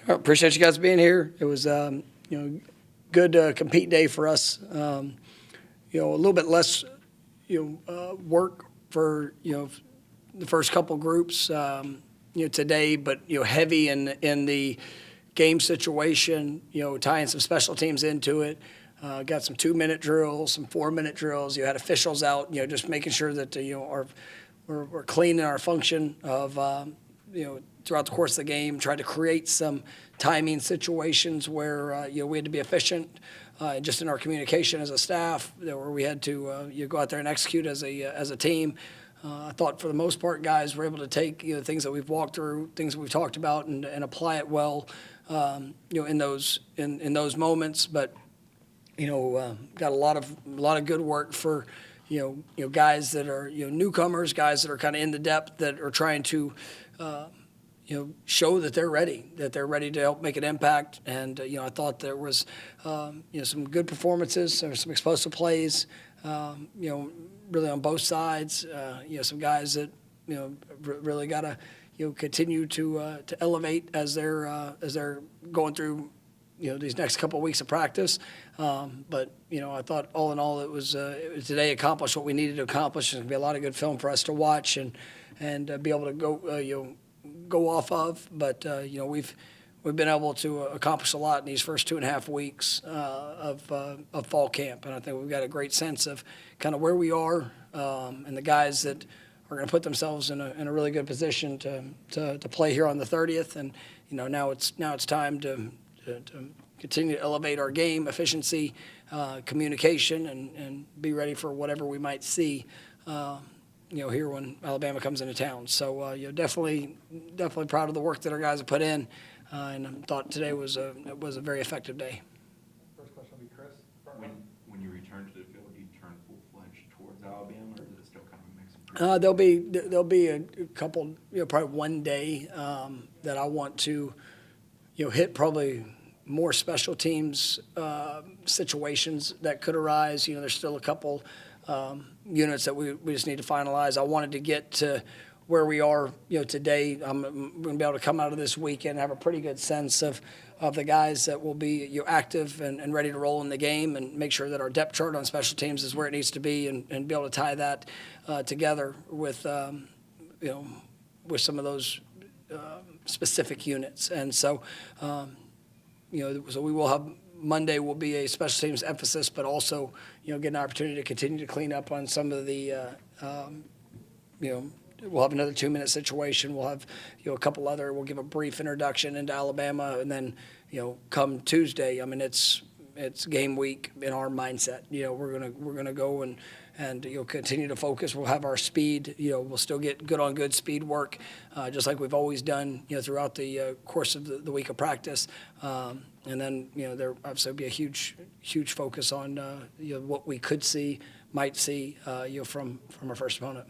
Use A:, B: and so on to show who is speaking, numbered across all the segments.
A: I appreciate you guys being here. It was, good compete day for us. A little bit less, work for, the first couple groups, today, but, heavy in the game situation, tying some special teams into it. Got some 2-minute drills, some 4-minute drills. You had officials out, just making sure that, we're clean in our function of, throughout the course of the game, tried to create some timing situations where, we had to be efficient just in our communication as a staff, where we had to go out there and execute as a team. I thought for the most part, guys were able to take things that we've walked through, things that we've talked about, and apply it well, in those moments. But got a lot of good work for guys that are newcomers, guys that are kind of in the depth that are trying to show that they're ready to help make an impact. And I thought there was some good performances, some explosive plays, really on both sides. Some guys that really got to continue to elevate as they're going through these next couple of weeks of practice. But I thought all in all it was today accomplished what we needed to accomplish. There's going to be a lot of good film for us to watch and be able to go off of. But we've been able to accomplish a lot in these first 2.5 weeks of fall camp, and I think we've got a great sense of kind of where we are and the guys that are going to put themselves in a really good position to play here on the 30th. And now it's time to continue to elevate our game efficiency, communication, and be ready for whatever we might see here when Alabama comes into town. So definitely proud of the work that our guys have put in, and I thought today was a very effective day.
B: First question will be Chris.
C: When you return to the field, do you turn full-fledged towards Alabama, or is it still kind of a mix?
A: There'll be a couple, probably one day that I want to hit probably more special teams situations that could arise. There's still a couple units that we just need to finalize. I wanted to get to where we are, today. I'm going to be able to come out of this weekend and have a pretty good sense of the guys that will be active and ready to roll in the game, and make sure that our depth chart on special teams is where it needs to be, and be able to tie that together with with some of those specific units. And so so we will have Monday will be a special teams emphasis, but also get an opportunity to continue to clean up on some of the we'll have another 2-minute situation. We'll have a couple other. We'll give a brief introduction into Alabama, and then come Tuesday, I mean it's game week in our mindset. We're gonna go and continue to focus. We'll have our speed. We'll still get good on good speed work, just like we've always done. Throughout the course of the week of practice, and then there obviously will be a huge focus on what we might see from our first opponent.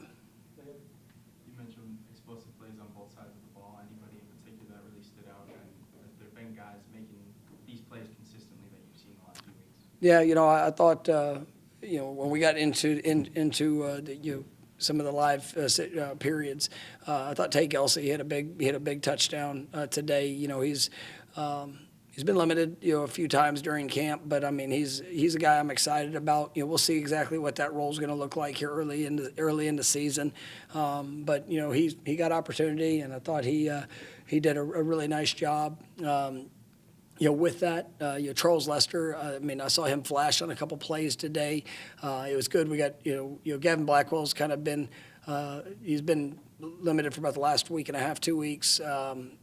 D: You mentioned explosive plays on both sides of the ball. Anybody in particular that really stood out? And has there been guys making these plays consistently that you've seen the last few weeks?
A: Yeah, I thought when we got into some of the live periods, I thought Tay Kelsey hit a big touchdown today. He's been limited a few times during camp, but I mean he's a guy I'm excited about. We'll see exactly what that role is going to look like here early in the season. But he got opportunity, and I thought he did a really nice job. With that, Charles Lester, I saw him flash on a couple plays today. It was good. We got, Gavin Blackwell's kind of been, he's been limited for about the last week and a half, 2 weeks.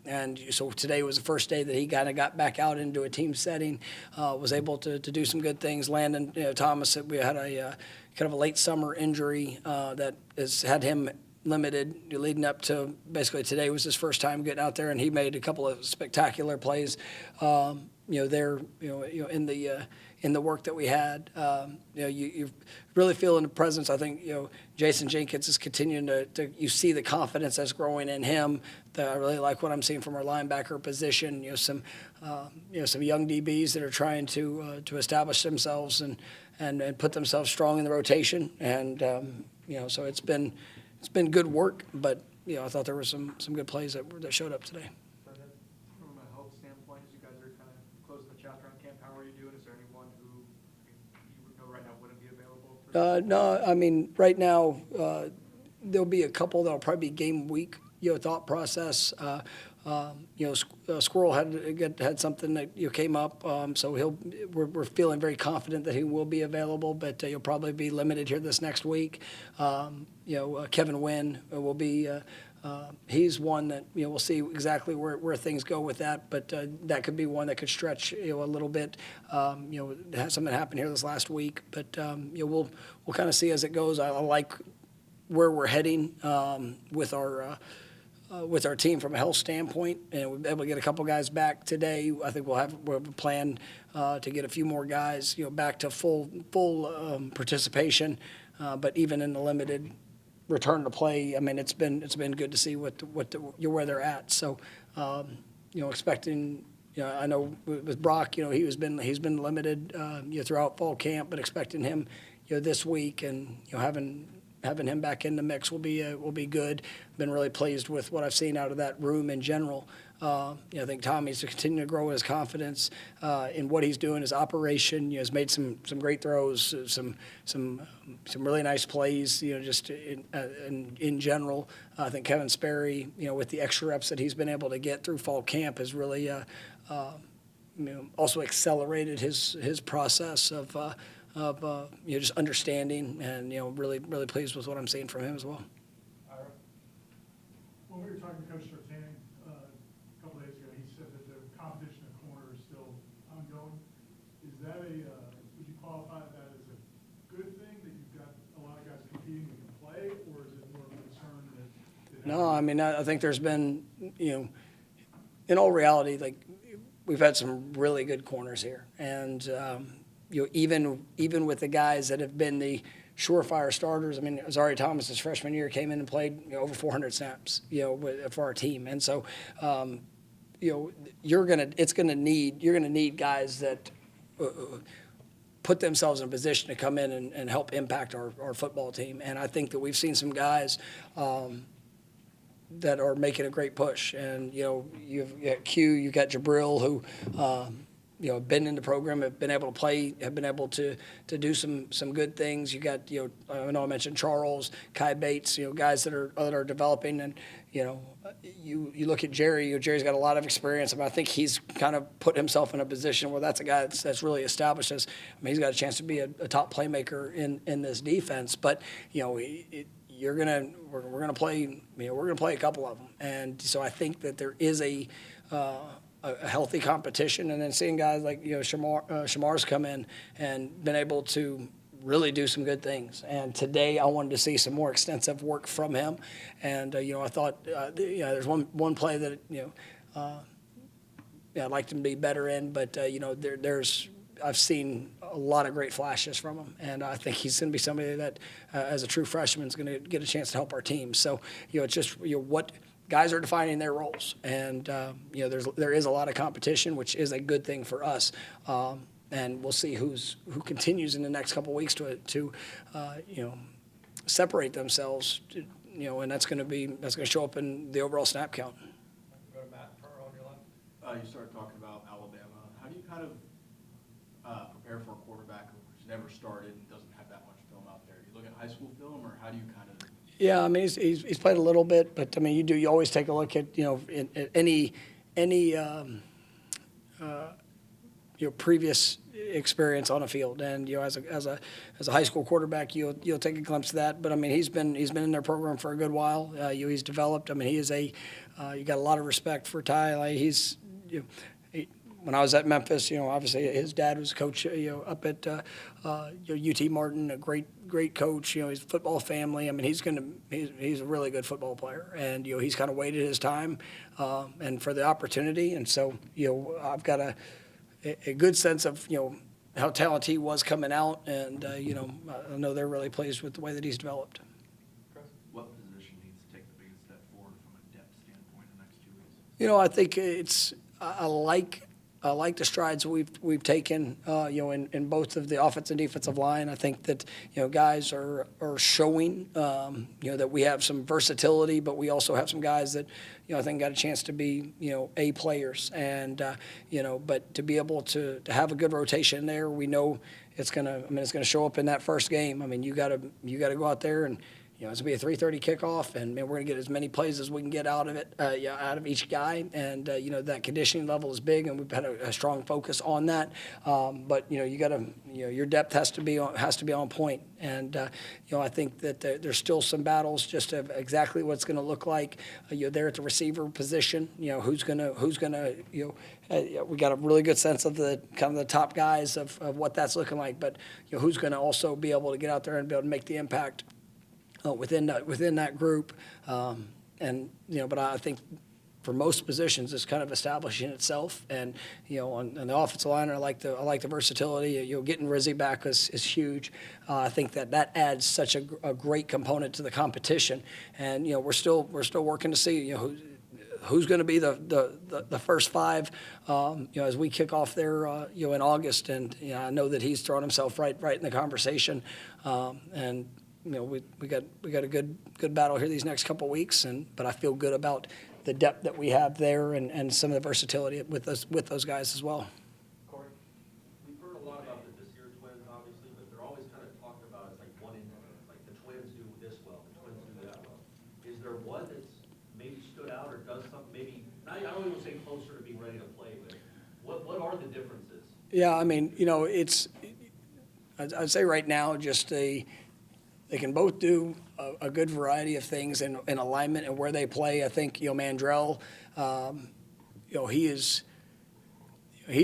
A: And so today was the first day that he kind of got back out into a team setting, was able to do some good things. Landon Thomas, we had a kind of a late summer injury that has had him limited leading up to basically today was his first time getting out there, and he made a couple of spectacular plays there in the work that we had. You really feeling the presence. I think Jason Jenkins is continuing to you see the confidence that's growing in him. I really like what I'm seeing from our linebacker position. Some young DBs that are trying to establish themselves and put themselves strong in the rotation, and so it's been good work, but I thought there were some good plays that showed up today.
B: From a health standpoint, you're kind of closing the chapter on camp, how are you doing? Is there anyone who you know right now wouldn't be available?
A: No, I mean, right now, there'll be a couple that'll probably be game week, thought process. Squirrel had something that, came up, so we're feeling very confident that he will be available, but he'll probably be limited here this next week. Kevin Wynn will be, he's one that, we'll see exactly where things go with that, but that could be one that could stretch, a little bit. Had something happen here this last week, but, we'll kind of see as it goes. I like where we're heading with our team from a health standpoint, and we'll be able to get a couple guys back today. I think we'll have a plan to get a few more guys, back to full participation. But even in the limited return to play, I mean, it's been good to see where they're at. So, expecting. I know with Brock, he's been limited, throughout fall camp, but expecting him, this week, and having him back in the mix will be good. Been really pleased with what I've seen out of that room in general. I think Tommy's to continue to grow his confidence in what he's doing, his operation. Has made some great throws, some really nice plays. Just in general. I think Kevin Sperry, with the extra reps that he's been able to get through fall camp, has really also accelerated his process of just understanding, and really pleased with what I'm seeing from him as well.
B: Ira?
E: When we were talking to Coach Sartani a couple days ago, he said that the competition at corner is still ongoing. Is that would you qualify that as a good thing, that you've got a lot of guys competing who can play, or is it more of a concern that
A: No, I mean, I think there's been, in all reality, like, we've had some really good corners here, and even with the guys that have been the surefire starters. I mean, Zari Thomas, his freshman year, came in and played over 400 snaps, for our team, and so you're gonna need guys that put themselves in a position to come in and help impact our football team. And I think that we've seen some guys that are making a great push. And you've got Q, you've got Jabril, who have been in the program, have been able to play, have been able to do some good things. You got I know I mentioned Charles, Kai Bates, guys that are developing, and you look at Jerry. Jerry's got a lot of experience. I mean, I think he's kind of put himself in a position where that's a guy that's really established as. I mean, he's got a chance to be a top playmaker in this defense. But we're gonna play. We're gonna play a couple of them, and so I think that there is a healthy competition, and then seeing guys like Shamar's come in and been able to really do some good things. And today I wanted to see some more extensive work from him, and I thought there's one play that I'd like him to be better in, but I've seen a lot of great flashes from him, and I think he's going to be somebody that, as a true freshman, is going to get a chance to help our team. So it's just what guys are defining their roles, and there is a lot of competition, which is a good thing for us. And we'll see who continues in the next couple of weeks to separate themselves. And that's going to show up in the overall snap count.
B: Go to Matt Farrell on your left.
F: You started talking about Alabama. How do you kind of prepare for a quarterback who's never started and doesn't have that much film out there? Do you look at high school film, or how do you kind of?
A: Yeah, I mean, he's played a little bit, but I mean, you always take a look at at any previous experience on a field, and as a high school quarterback, you'll take a glimpse of that. But I mean, he's been in their program for a good while. He's developed. I mean, he is you got a lot of respect for Ty. Like, when I was at Memphis, obviously his dad was a coach, up at UT Martin, a great coach. He's a football family. I mean, he's a really good football player, and he's kind of waited his time, and for the opportunity. And so I've got a good sense of how talented he was coming out, and I know they're really pleased with the way that he's developed.
C: What position needs to take the biggest step forward from a depth standpoint in the next 2 weeks?
A: I think I like like the strides we've taken, in both of the offensive and defensive line. I think that, guys are showing, that we have some versatility, but we also have some guys that, I think got a chance to be, A players. And, but to be able to have a good rotation there, we know it's gonna show up in that first game. I mean, you gotta go out there and, it's gonna be a 3:30 kickoff, and man, we're gonna get as many plays as we can get out of it, out of each guy. And that conditioning level is big, and we've had a strong focus on that. But you gotta, your depth has to be on point. And I think that there's still some battles just of exactly what it's gonna look like. There at the receiver position, who's gonna we got a really good sense of the kind of the top guys of what that's looking like. But who's gonna also be able to get out there and be able to make the impact within that group. But I think for most positions, it's kind of establishing itself. And on the offensive line, I like the versatility. Getting Rizzy back is huge. I think that adds such a great component to the competition. And we're still working to see who's going to be the first five, as we kick off there, in August. And I know that he's thrown himself right in the conversation. We got a good battle here these next couple of weeks, but I feel good about the depth that we have there and some of the versatility with those guys as well.
G: Corey, we've heard a lot about the Desir twins, obviously, but they're always kind of talked about as like one in, like the twins do this well, the twins do that well. Is there one that's maybe stood out or does something maybe? I don't even say closer to being ready to play, but what are the differences?
A: Yeah, I mean, I'd say right now they can both do a good variety of things in alignment and where they play. I think, Mandrell, he's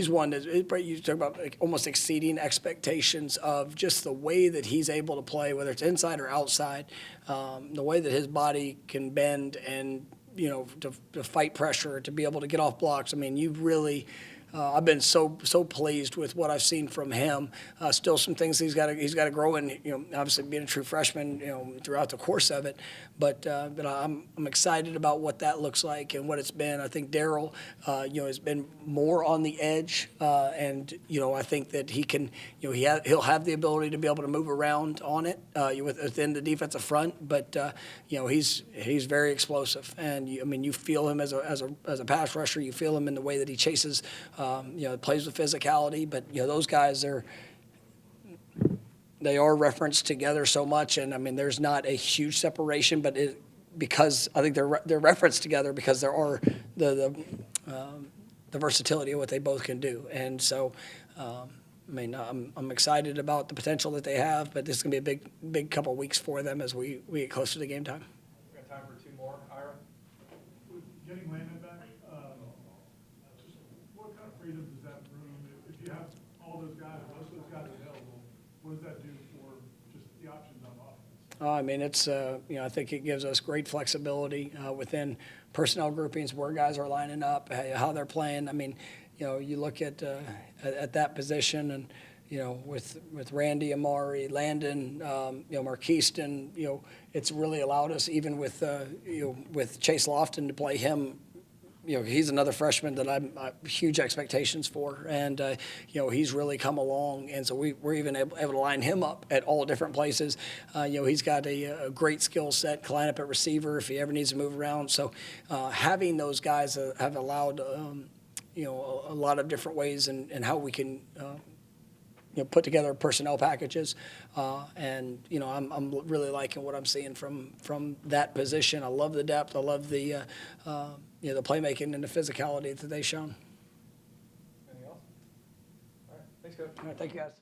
A: one that you talk about like almost exceeding expectations of just the way that he's able to play, whether it's inside or outside, the way that his body can bend and, to fight pressure, to be able to get off blocks. I mean, you've really I've been so pleased with what I've seen from him. Still some things he's got to grow in. Obviously being a true freshman, throughout the course of it. But I'm excited about what that looks like and what it's been. I think Darryl, has been more on the edge, and I think that he can, he'll have the ability to be able to move around on it within the defensive front. But he's very explosive, and you feel him as a pass rusher. You feel him in the way that he chases. Plays with physicality, but those guys they are referenced together so much, and there's not a huge separation, but because I think they're referenced together because there are the versatility of what they both can do, and so I'm excited about the potential that they have, but this is gonna be a big couple of weeks for them as we get closer to game time.
B: We got time for two more. Ira?
E: With getting Landon back, just what kind of freedom does that room, if you have all those guys, most of those guys available, what does that do for just the options on offense?
A: It's I think it gives us great flexibility within personnel groupings where guys are lining up, how they're playing. You look at that position, and with Randy, Amari, Landon, Marquiston, it's really allowed us, even with Chase Lofton, to play him. He's another freshman that I'm huge expectations for, and he's really come along, and so we're even able to line him up at all different places. He's got a great skill set, can line up at receiver if he ever needs to move around. So having those guys have allowed a lot of different ways and how we can put together personnel packages, and I'm really liking what I'm seeing from that position. I love the depth. I love the the playmaking and the physicality that they've shown.
B: Anything else? All right, thanks, Coach.
A: All right, thank you guys.